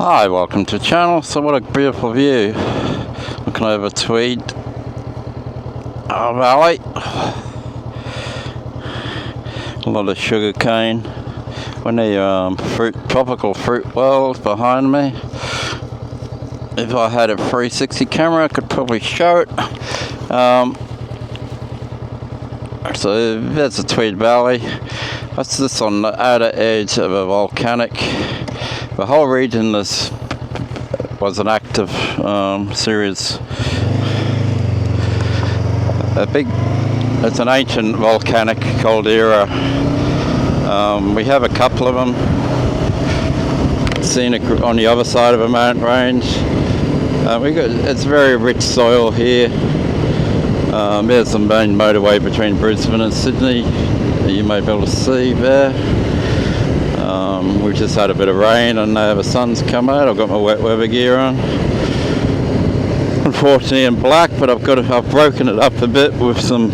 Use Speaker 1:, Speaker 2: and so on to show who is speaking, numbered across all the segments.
Speaker 1: Hi, welcome to the channel. So what a beautiful view. Looking over Tweed Valley. A lot of sugar cane. One of the tropical fruit wells behind me. If I had a 360 camera I could probably show it. So that's the Tweed Valley. That's just on the outer edge of a volcanic. The whole region was an active series. It's an ancient volcanic caldera. We have a couple of them. Scenic on the other side of a mountain range. It's very rich soil here. There's the main motorway between Brisbane and Sydney. You may be able to see there. We've just had a bit of rain and now the sun's come out. I've got my wet weather gear on. Unfortunately in black, but I've broken it up a bit with some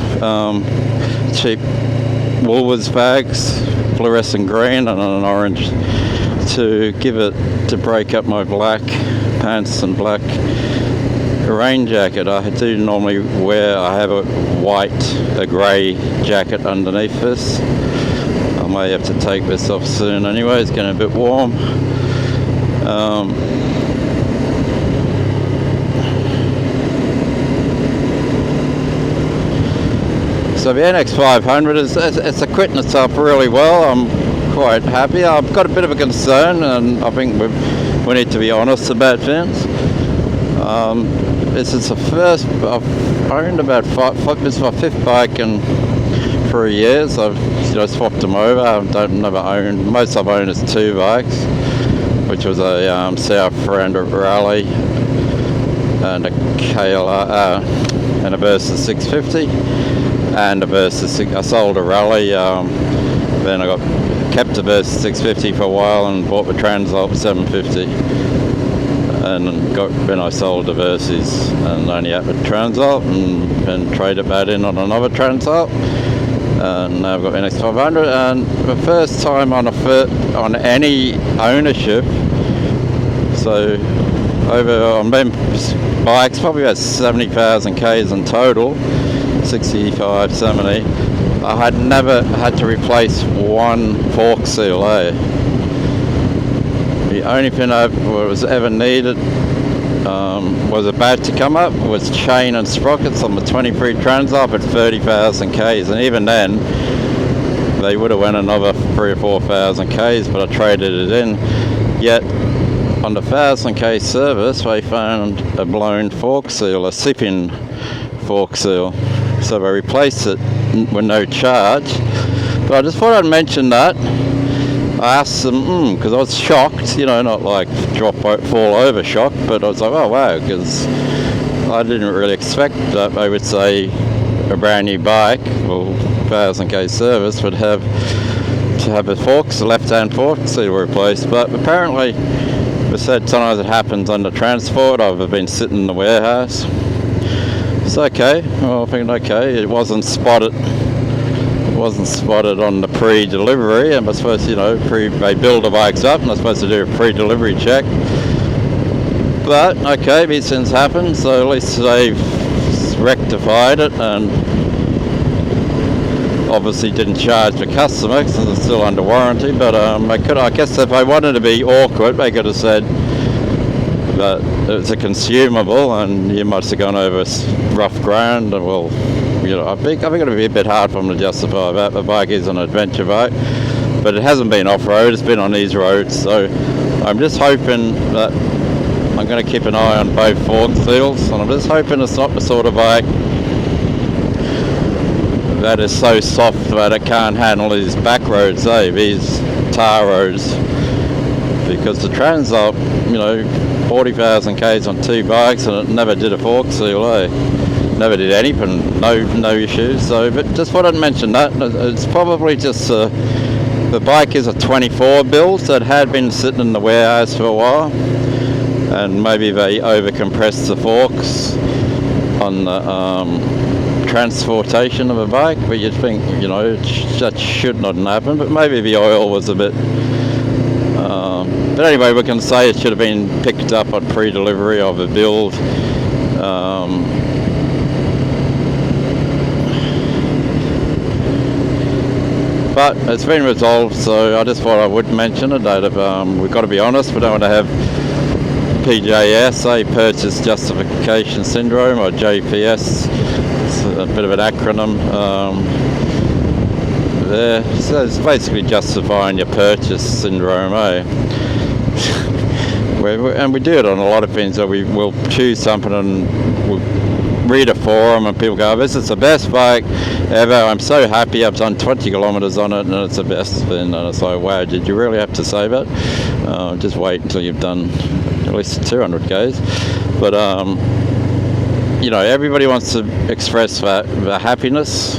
Speaker 1: cheap Woolworths bags, fluorescent green and an orange, to break up my black pants and black rain jacket. I do normally I have a grey jacket underneath this. I may have to take this off soon anyway, it's getting a bit warm. So the NX 500 it's equipping itself really well. I'm quite happy. I've got a bit of a concern, and I think we need to be honest about things. This is the first I've owned about this is my fifth bike in 3 years. I've swapped them over. Most I've owned is two bikes, which was a South Random Rally and a KLR and a Versus 650 and a Versus. I sold a Rally. Then I kept the Versus 650 for a while and bought the Transalp 750. And then I sold the Versus and only had the Transalp, and then traded that in on another Transalp. And now I've got NX 500, and the first time on any ownership. So on them bikes, probably about 70,000 k's in total, 65, 70. I had never had to replace one fork seal. The only thing I was ever needed was about to come up was chain and sprockets on the 23 Transalp at 30,000 k's, and even then they would have went another 3,000 or 4,000 k's, but I traded it in. Yet on the 1,000 k service they found a blown fork seal, a sipping fork seal, so they replaced it with no charge. But I just thought I'd mention that. I asked them, because I was shocked, not like fall over shocked, but I was like, oh wow, because I didn't really expect that they would say a brand new bike, 1,000 k service, would have to have a left-hand fork seal replaced. But apparently, they said sometimes it happens under transport. I've been sitting in the warehouse. It's okay. Well, I think okay. It wasn't spotted on the pre-delivery, and we're supposed to, they build the bikes up and they're supposed to do a pre-delivery check. But okay, these things happen, so at least they've rectified it and obviously didn't charge the customer because it's still under warranty. But I guess if they wanted to be awkward, they could have said that it's a consumable and you must have gone over rough ground. And well, I think it'll be a bit hard for them to justify that. The bike is an adventure bike, but it hasn't been off-road, it's been on these roads. So I'm just hoping that I'm going to keep an eye on both fork seals, and I'm just hoping it's not the sort of bike that is so soft that it can't handle these back roads, these tar roads. Because the Transalp, 40,000 k's on two bikes, and it never did a fork seal, never did anything, no issues. So, but just thought I'd mention that. It's probably just the bike is a 24 build, so it had been sitting in the warehouse for a while, and maybe they over compressed the forks on the transportation of a bike. But you'd think, that should not happen. But maybe the oil was a bit But anyway, we can say it should have been picked up on pre-delivery of a build. But it's been resolved, so I just thought I would mention it. That we've got to be honest, we don't want to have PJS, Purchase Justification Syndrome, or JPS. It's a bit of an acronym there. So it's basically justifying your purchase syndrome, and we do it on a lot of things. So we'll choose something and we'll read a forum and people go, this is the best bike ever, I'm so happy, I've done 20 kilometres on it and it's the best. And it's like, wow, did you really have to say that? Just wait until you've done at least 200 Ks. But you know, everybody wants to express their happiness,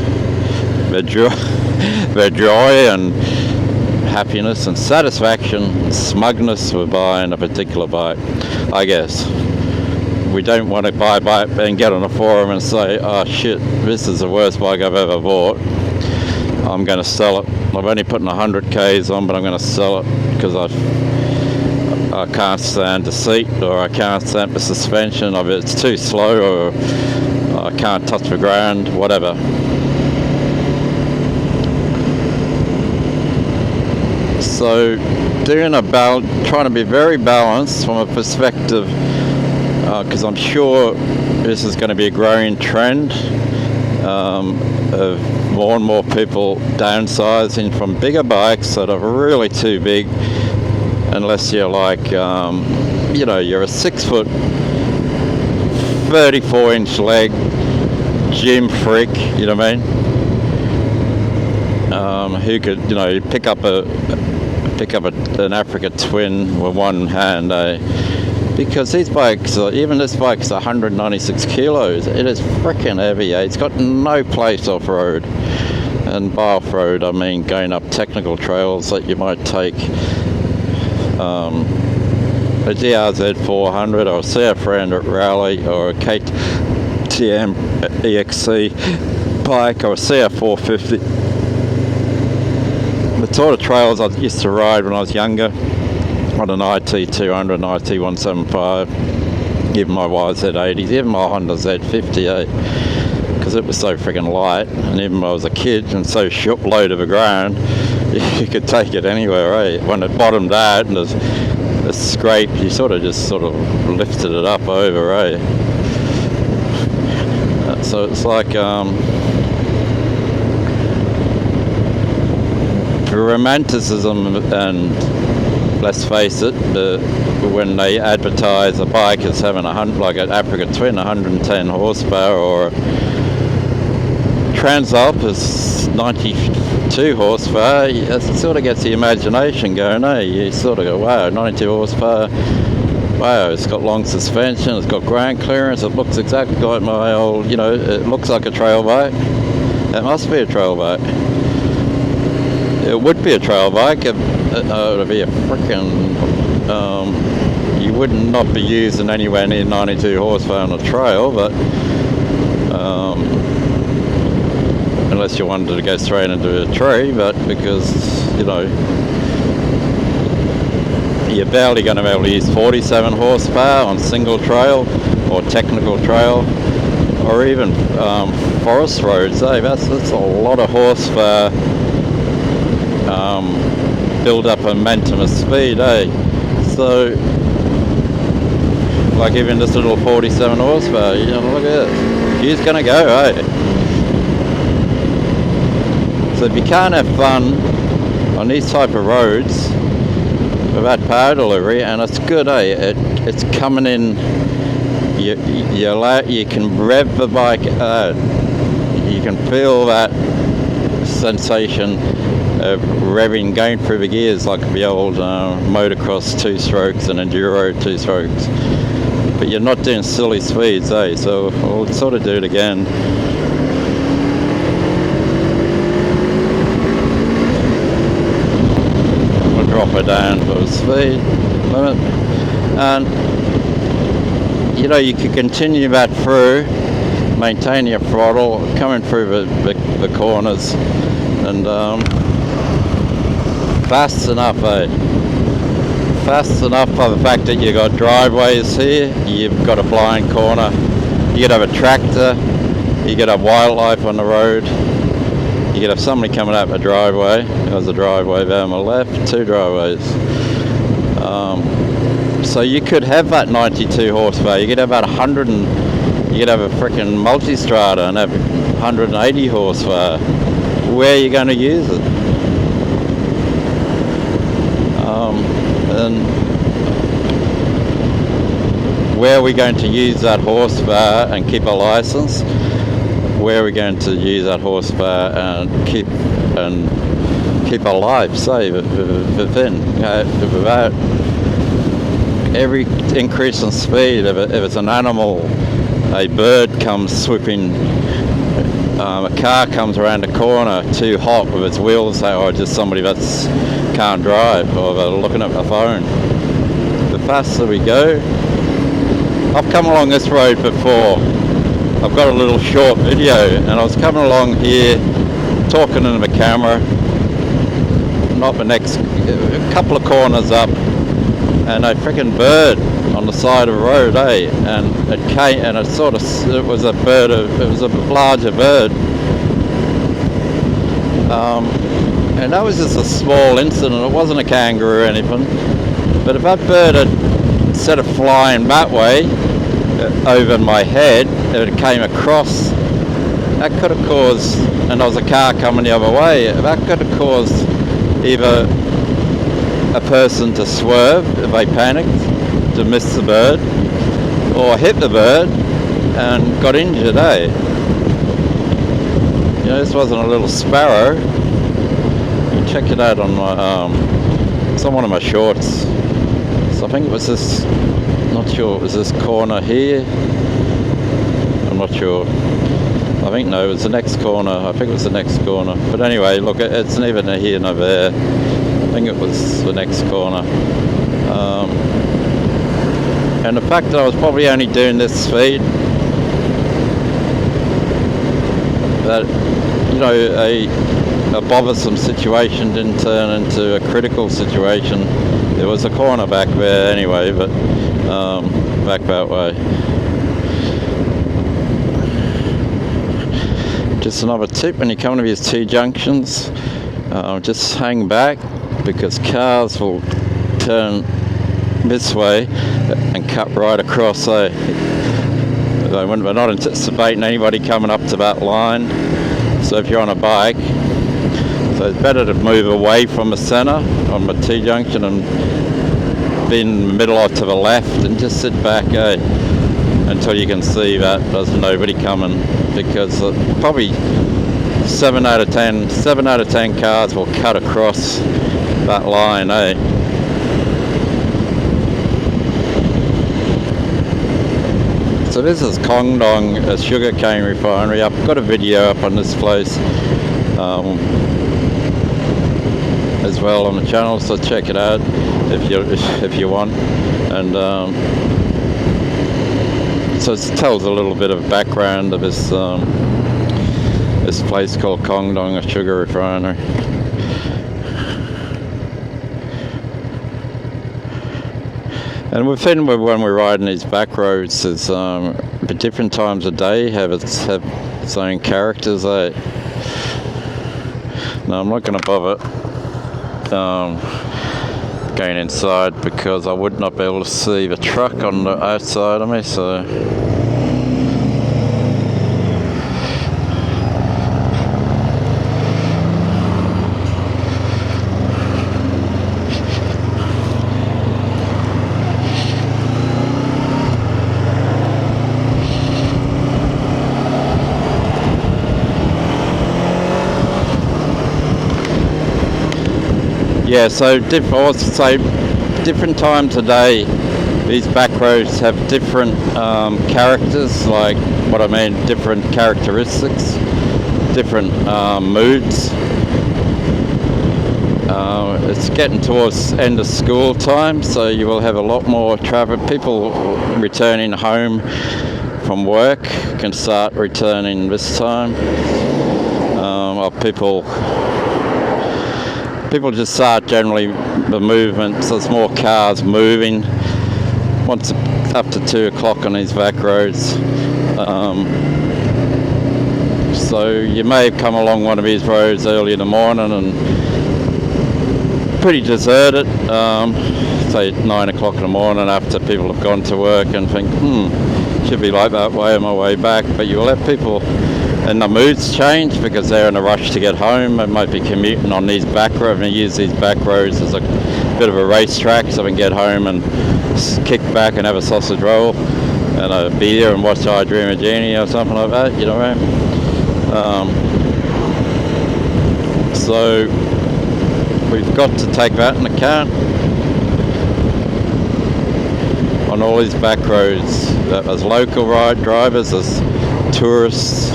Speaker 1: their joy and happiness and satisfaction and smugness for buying a particular bike, I guess. We don't want to buy a bike and get on a forum and say, oh shit, this is the worst bike I've ever bought, I'm going to sell it. I've only put 100 Ks on, but I'm going to sell it because I can't stand the seat, or I can't stand the suspension of it, it's too slow, or I can't touch the ground, whatever. So trying to be very balanced from a perspective, because I'm sure this is going to be a growing trend of more and more people downsizing from bigger bikes that are really too big, unless you're like, you know, you're a 6 foot, 34-inch leg gym freak, you know what I mean? Who could, you know, pick up an Africa Twin with one hand, because these bikes, even this bike's 196 kilos. It is freaking heavy. It's got no place off-road, and by off-road I mean going up technical trails that you might take a DRZ 400 or a CF300 Rally or a KTM EXC bike or a CF 450. The sort of trails I used to ride when I was younger on an IT200, an IT175, even my YZ80s, even my Honda Z50, because it was so freaking light, and even when I was a kid and so low to the ground, you could take it anywhere, When it bottomed out and the scrape, you sort of lifted it up over, So it's like, romanticism, and let's face it, when they advertise a bike as having like an Africa Twin, 110 horsepower, or a Transalp is 92 horsepower, it sort of gets the imagination going, You sort of go, wow, 92 horsepower, wow, it's got long suspension, it's got ground clearance, it looks exactly like my old, you know, it looks like a trail bike. It must be a trail bike. It would be a trail bike. It would be a frickin', you would not be using anywhere near 92 horsepower on a trail, but unless you wanted to go straight into a tree, but because, you know, you're barely going to be able to use 47 horsepower on single trail or technical trail, or even forest roads, That's a lot of horsepower. Build up a momentum of speed, So, like even this little 47 horsepower, you know, look at this. He's gonna go, So if you can't have fun on these type of roads without power delivery, and it's good, it's coming in. You can rev the bike out. You can feel that sensation of revving, going through the gears like the old motocross 2-strokes and enduro 2-strokes. But you're not doing silly speeds, So we'll sort of do it again. We'll drop it down to the speed limit, and you know, you could continue that through, maintain your throttle, coming through the corners, and fast enough, fast enough by the fact that you got driveways here, you've got a blind corner, you could have a tractor, you could have wildlife on the road, you could have somebody coming out of a driveway. There's a driveway there on the left, 2 driveways. So you could have that 92 horsepower, you could have about 100 and you could have a freaking multi-strata and have 180 horsepower. Where are you going to use it? And where are we going to use that horsepower and keep a license? Where are we going to use that horsepower and keep a life safe within? Without every increase in speed, if it's an animal, a bird comes swooping, a car comes around the corner too hot with its wheels, or just somebody that's can't drive, or they're looking at their phone. The faster we go, I've come along this road before. I've got a little short video, and I was coming along here, talking into the camera, not the next, a couple of corners up, and a freaking bird on the side of the road, and it came, and it was a bird, it was a larger bird, and that was just a small incident. It wasn't a kangaroo or anything, but if that bird had, instead of flying that way over my head, it came across, that could have caused, and there was a car coming the other way, that could have caused either a person to swerve if they panicked, to miss the bird, or hit the bird and got injured, You know, this wasn't a little sparrow. You can check it out on my, it's on one of my shorts. So I think it was this, not sure, it was this corner here. I'm not sure. I think no, it was the next corner. I think it was the next corner. But anyway, look, it's neither here nor there. I think it was the next corner. And the fact that I was probably only doing this speed, that, you know, a bothersome situation didn't turn into a critical situation. There was a corner back there anyway, but back that way. Just another tip, when you come to these T-junctions, just hang back, because cars will turn this way and cut right across. So we're not anticipating anybody coming up to that line. So if you're on a bike, so it's better to move away from the centre on the T-junction and be in the middle or to the left, and just sit back until you can see that there's nobody coming, because probably 7 out of 10 cars will cut across that line, So this is Kongdong, a sugarcane refinery. I've got a video up on this place as well on the channel, so check it out if you want. And so it tells a little bit of background of this this place called Kongdong, a sugar refinery. And within, when we're riding these back roads, there's different times of day have its own characters. No, I'm not going to bother going inside, because I would not be able to see the truck on the outside of me. So yeah, so different times of day, these back roads have different characters, like what I mean, different characteristics, different moods. It's getting towards end of school time, so you will have a lot more traffic. People returning home from work can start returning this time. Or people people just start generally the movement, so there's more cars moving once up to 2 o'clock on these back roads. So you may have come along one of these roads early in the morning and pretty deserted, say 9 o'clock in the morning after people have gone to work, and think, should be like that way on my way back. But you will have people, and the moods change because they're in a rush to get home. They might be commuting on these back roads, and use these back roads as a bit of a racetrack, so they can get home and kick back and have a sausage roll and a beer and watch I Dream of Jeannie or something like that, you know what I mean? So we've got to take that into account on all these back roads. There's local ride drivers, there's tourists,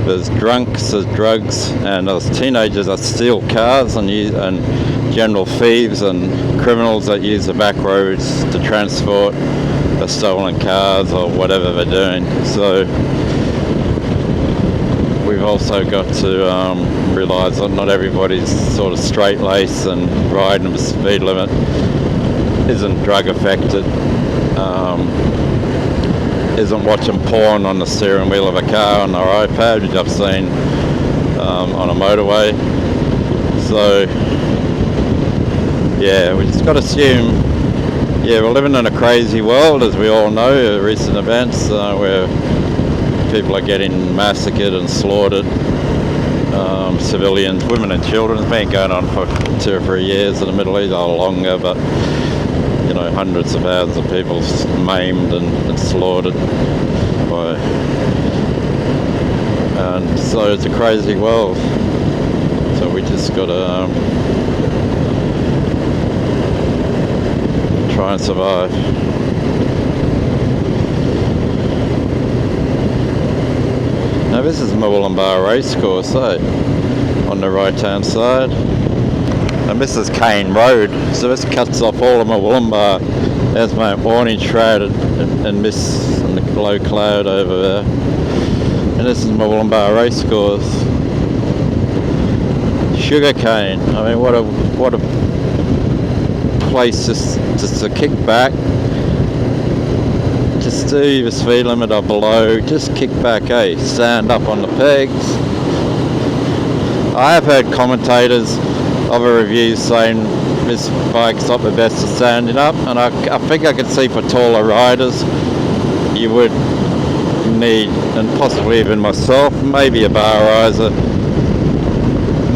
Speaker 1: there's drunks, there's drugs, and there's teenagers that steal cars and general thieves and criminals that use the back roads to transport the stolen cars or whatever they're doing. So we've also got to realise that not everybody's sort of straight-laced and riding the speed limit isn't drug affected, isn't watching porn on the steering wheel of a car on their iPad, which I've seen on a motorway. So yeah, we just got to assume, we're living in a crazy world, as we all know, recent events where people are getting massacred and slaughtered, civilians, women and children. It's been going on for 2 or 3 years in the Middle East, or longer, but you know, hundreds of thousands of people maimed and slaughtered and so it's a crazy world. So we just got to try and survive. Now this is Numinbah racecourse, on the right hand side, and this is Cane Road, so this cuts off all of Numinbah. There's my warning shrouded in mist and the low cloud over there, and this is Numinbah racecourse. Sugarcane, I mean, what a place just to kick back, just do the speed limit or below, just kick back, stand up on the pegs. I have heard commentators of a review saying this bike's not the best for standing up, and I think I could see for taller riders you would need, and possibly even myself, maybe a bar riser,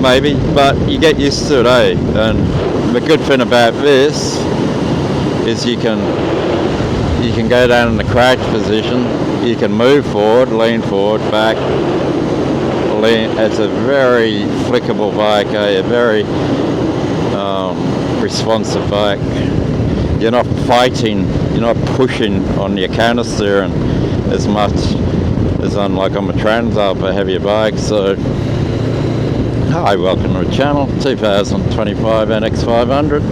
Speaker 1: maybe, but you get used to it, and the good thing about this is you can go down in the crouch position, you can move forward, lean forward, back, lean. It's a very flickable bike, a very responsive bike. You're not fighting, you're not pushing on your counter steering as much as unlike on a Transalp, a heavier bike. So hi, welcome to the channel, 2025 NX500.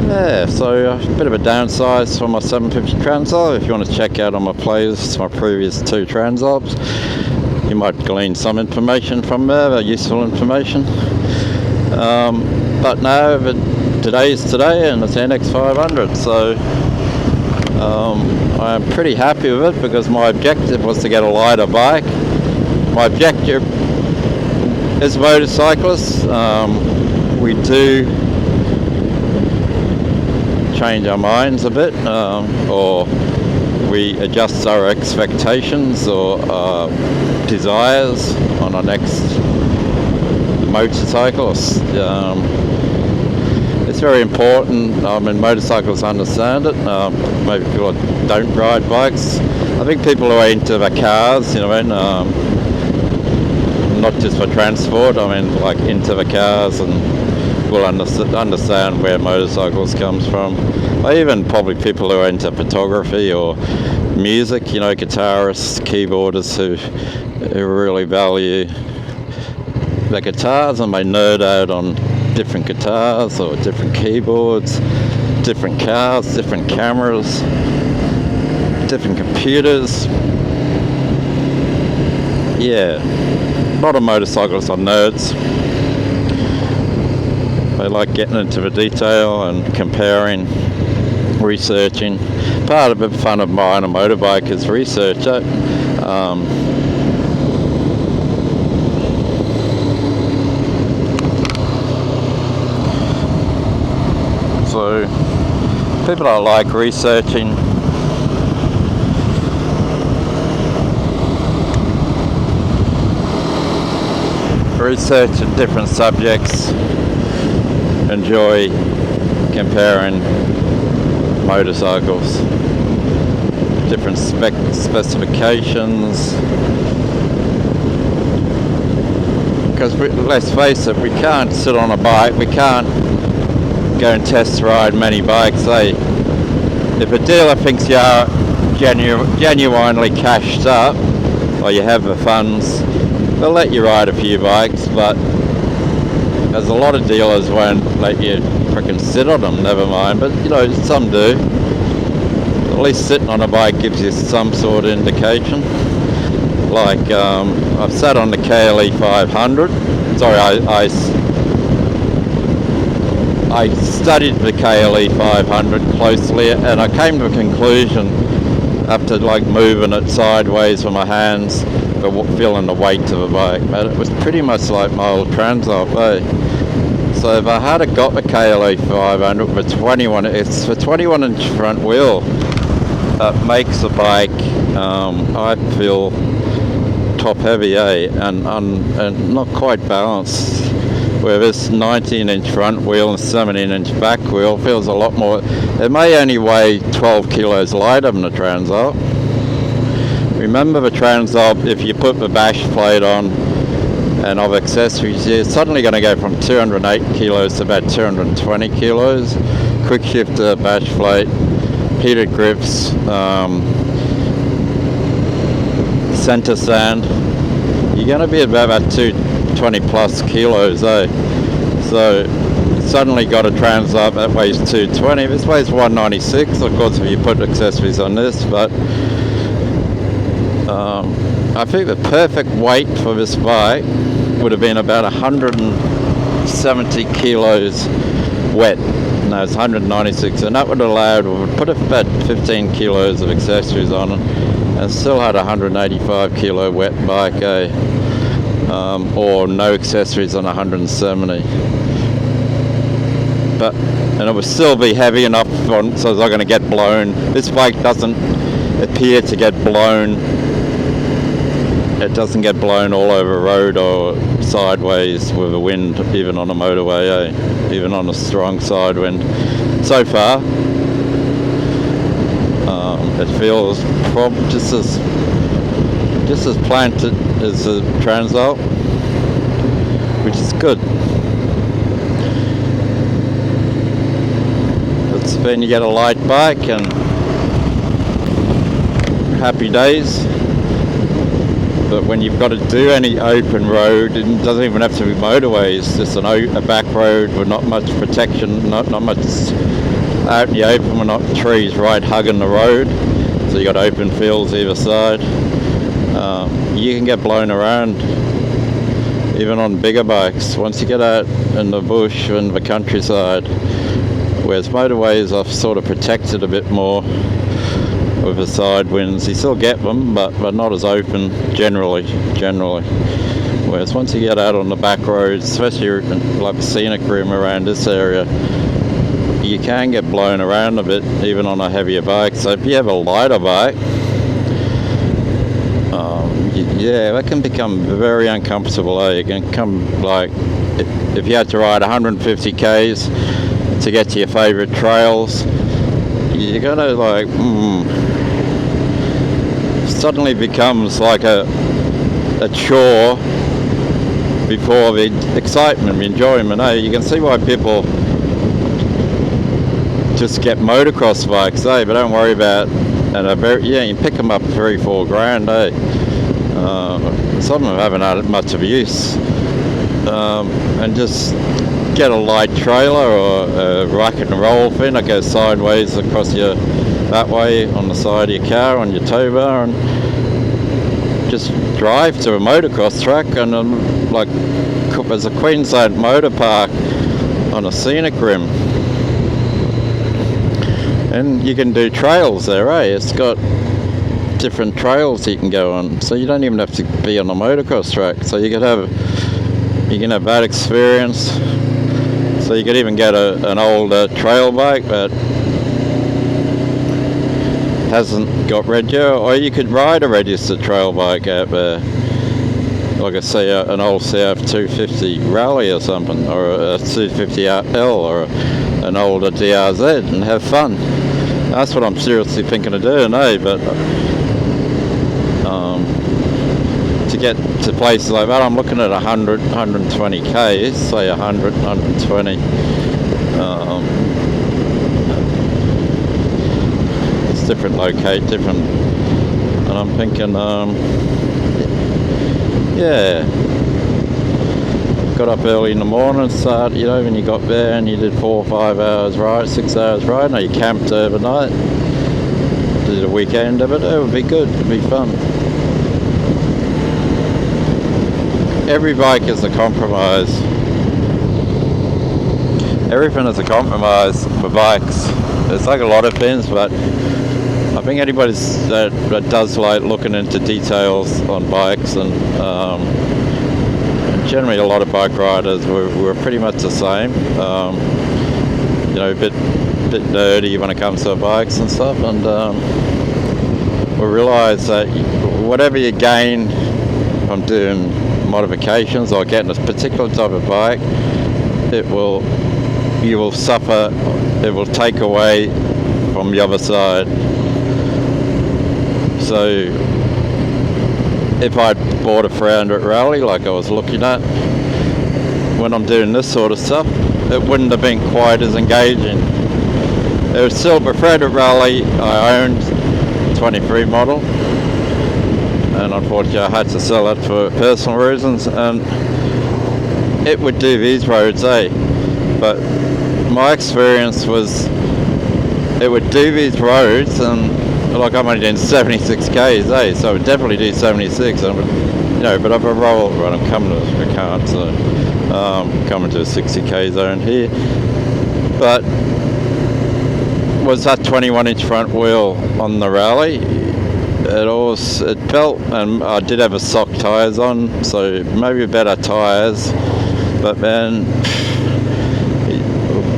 Speaker 1: Yeah, so a bit of a downsize for my 750 Transalp. If you want to check out on my playlist my previous 2 Transalps, you might glean some information from there, useful information. But no, today is today, and it's NX500, so I'm pretty happy with it because my objective was to get a lighter bike. My objective as motorcyclists, we do change our minds a bit, or we adjust our expectations or desires on our next motorcycle. It's very important. Motorcyclists understand it. Maybe people that don't ride bikes. I think people who are into the cars, not just for transport, like into the cars, and will understand where motorcycles comes from. Or even probably people who are into photography or music, guitarists, keyboarders who really value their guitars, and they nerd out on different guitars or different keyboards, different cars, different cameras, different computers. Yeah, a lot of motorcyclists are nerds. They like getting into the detail and comparing, researching. Part of the fun of buying a motorbike is research. So people that like researching, researching different subjects, enjoy comparing motorcycles, different specifications. Because let's face it, we can't sit on a bike, we can't go and test ride many bikes. If a dealer thinks you are genuinely cashed up, or you have the funds, they'll let you ride a few bikes, but there's a lot of dealers won't let you frickin' sit on them, never mind, but you know, some do. At least sitting on a bike gives you some sort of indication. Like, I've sat on the KLE 500. Sorry, I studied the KLE 500 closely, and I came to a conclusion after like moving it sideways with my hands, feeling the weight of the bike, but it was pretty much like my old Transalp, So if I had got the KLE 500 with 21, it's the 21-inch front wheel that makes the bike, I feel, top heavy, and not quite balanced. Where this 19-inch front wheel and 17-inch back wheel feels a lot more. It may only weigh 12 kilos lighter than the Transalp. Remember the Transalp, if you put the bash plate on and of accessories, you're suddenly going to go from 208 kilos to about 220 kilos. Quick shifter, bash plate, heated grips, center stand. You're going to be about 220 plus kilos, So suddenly got a Transalp that weighs 220. This weighs 196, of course, if you put accessories on this, but I think the perfect weight for this bike would have been about 170 kilos wet. No, it's 196, and that would have allowed, would put about 15 kilos of accessories on it, and still had a 185 kilo wet bike, or no accessories on 170. And it would still be heavy enough so it's not going to get blown. This bike doesn't appear to get blown. It doesn't get blown all over a road or sideways with the wind, even on a motorway, even on a strong side wind. So far, it feels just as planted as the Transalp, which is good. It's when you get a light bike and happy days. But when you've got to do any open road, it doesn't even have to be motorways, just a back road with not much protection, not much out in the open, with not trees right hugging the road, so you got open fields either side. You can get blown around, even on bigger bikes, once you get out in the bush and the countryside, whereas motorways are sort of protected a bit more with the side winds. You still get them, but not as open generally. Whereas once you get out on the back roads, especially like the scenic rim around this area, you can get blown around a bit, even on a heavier bike. So if you have a lighter bike, that can become very uncomfortable. It can come like if you had to ride 150 k's to get to your favourite trails, you're gonna like suddenly becomes like a chore before the excitement, the enjoyment. You can see why people just get motocross bikes, but don't worry about. And you pick them up $3-4 grand, Some of them haven't had much of use, and just get a light trailer or a rock and roll thing that goes sideways across that way on the side of your car on your tow bar, and just drive to a motocross track. And like there's a Queensland motor park on a scenic rim. And you can do trails there, eh? It's got different trails you can go on, so you don't even have to be on a motocross track. So you can have that experience. So you could even get an older trail bike that hasn't got register, or you could ride a registered trail bike out there, like I say, an old CF 250 Rally or something, or a 250L, or an older DRZ, and have fun. That's what I'm seriously thinking of doing, eh? But to get to places like that, I'm looking at 100, 120 Ks, say 100, 120. It's different different, and I'm thinking, yeah. Got up early in the morning, started, when you got there and you did 4 or 5 hours ride, 6 hours ride, or you camped overnight, did a weekend of it. It would be good, it'd be fun. Every bike is a compromise. Everything is a compromise for bikes. It's like a lot of things, but I think anybody that does like looking into details on bikes, and generally a lot of bike riders, we're pretty much the same. A bit nerdy when it comes to bikes and stuff, and we realise that whatever you gain from doing modifications or getting a particular type of bike, you will suffer. It will take away from the other side. So if I bought a 300 Rally like I was looking at, when I'm doing this sort of stuff, it wouldn't have been quite as engaging. It was still a 300 Rally I owned, 23 model, and unfortunately I had to sell it for personal reasons, and it would do these roads, but my experience was it would do these roads, and like I'm only doing 76 Ks, so I would definitely do 76, but I've a roll, right, I'm coming to, I can't, so coming to a 60 K zone here, but was that 21-inch front wheel on the Rally, it felt, and I did have a sock tyres on, so maybe better tyres, but then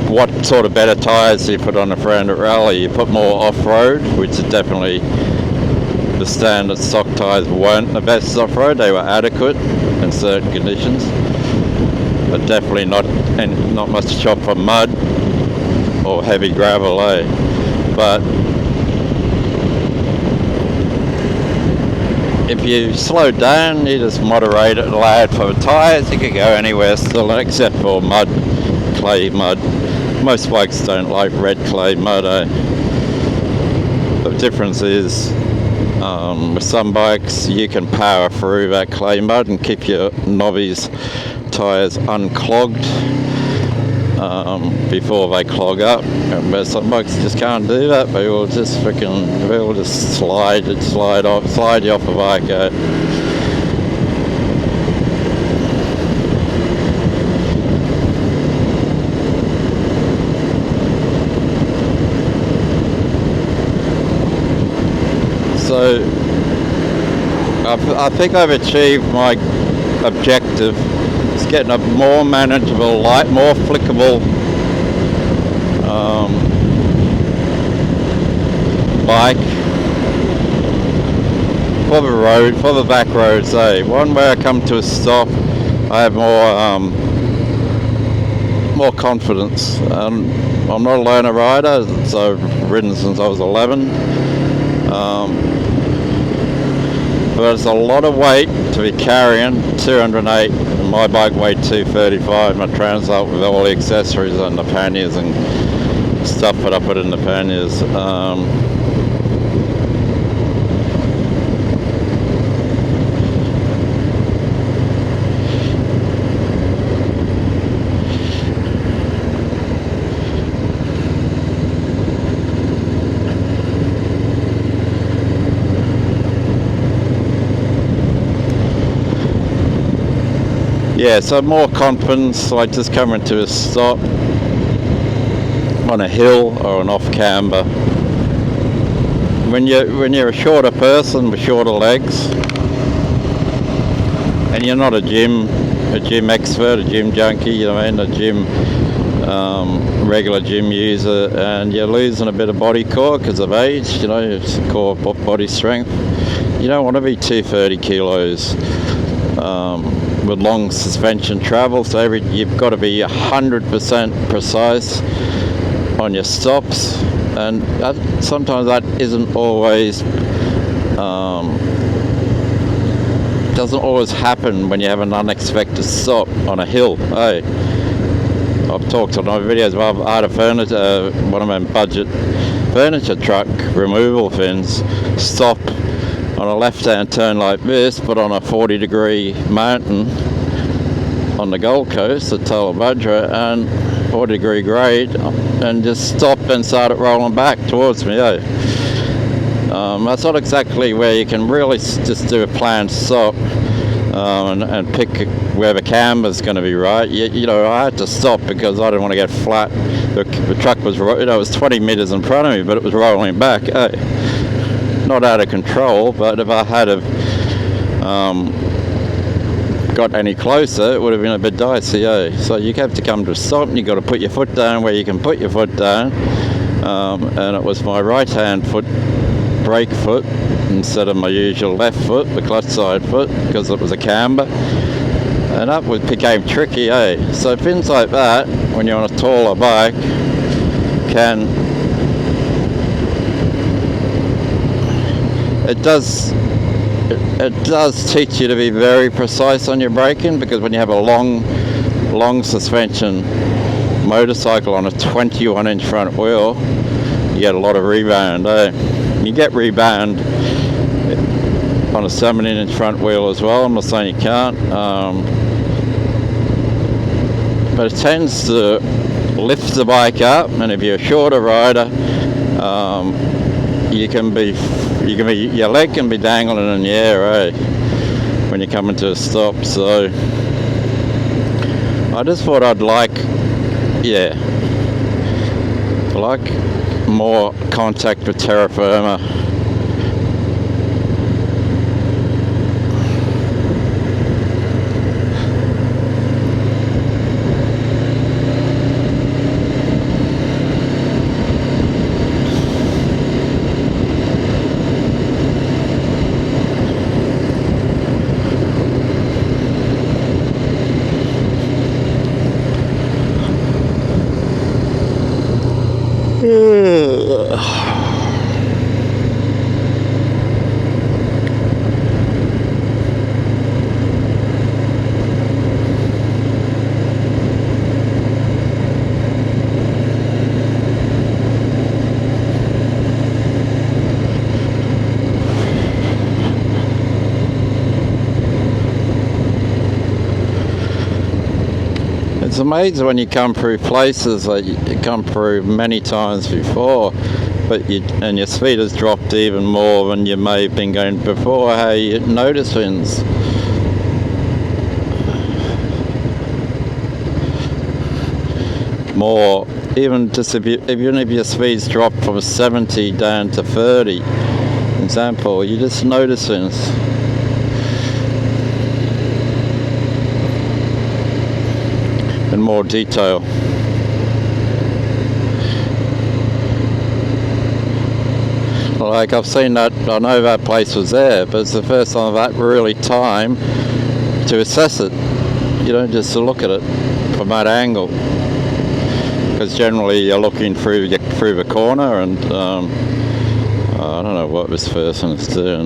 Speaker 1: what sort of better tyres do you put on a 300 Rally? You put more off-road, which is definitely the standard stock tyres weren't the best off-road. They were adequate in certain conditions, but definitely not much chop for mud or heavy gravel, But if you slow down, you just moderate it, lad, for the tyres, you could go anywhere still, except for mud, clay mud. Most bikes don't like red clay mud, The difference is, with some bikes, you can power through that clay mud and keep your novice tyres unclogged before they clog up. But some bikes just can't do that. They will just slide you off the bike. So I think I've achieved my objective. It's getting a more manageable, light, more flickable bike for the road, for the back roads. One where I come to a stop, I have more confidence. I'm not a loner rider, so I've ridden since I was 11. But it's a lot of weight to be carrying, 208, and my bike weighed 235, my transit with all the accessories and the panniers and stuff that I put in the panniers. Yeah, so more confidence, like just coming to a stop. on a hill or an off camber. When you're a shorter person with shorter legs, and you're not a gym expert, a gym junkie, you know what I mean, a gym regular gym user, and you're losing a bit of body core because of age, you know, it's core body strength. You don't want to be 230 kilos with long suspension travel, so you've got to be 100% precise on your stops, and sometimes that isn't always doesn't always happen when you have an unexpected stop on a hill. Hey, I've talked on my videos about I had a furniture, one of my budget furniture truck removal fins stop on a left-hand turn like this, but on a 40-degree mountain on the Gold Coast at Tullabudra, and 40-degree grade, and just stopped and started rolling back towards me. That's not exactly where you can really just do a planned stop and pick where the camber's going to be right. You know, I had to stop because I didn't want to get flat. The truck was, you know, it was 20 metres in front of me, but it was rolling back. Not out of control, but if I had have got any closer, it would have been a bit dicey. So you have to come to a stop, and you've got to put your foot down where you can put your foot down. And it was my right-hand foot, brake foot, instead of my usual left foot, the clutch side foot, because it was a camber, and that became tricky. So things like that, when you're on a taller bike, it does teach you to be very precise on your braking, because when you have a long suspension motorcycle on a 21-inch front wheel, you get a lot of rebound. You get rebound on a 17-inch front wheel as well. I'm not saying you can't, but it tends to lift the bike up, and if you're a shorter rider, your leg can be dangling in the air, when you come into a stop. So I just thought I'd like more contact with terra firma. It's amazing when you come through places that you come through many times before, but your speed has dropped even more than you may have been going before. How you notice things. More, even if your speed's dropped from 70 down to 30, example, you just notice things. In more detail. Like I've seen that, I know that place was there, but it's the first time I've had really time to assess it, just to look at it from that angle. Because generally you're looking through the corner, and I don't know what this person is doing.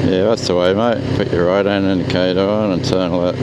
Speaker 1: Yeah, that's the way, mate. Put your right hand indicator on and turn left.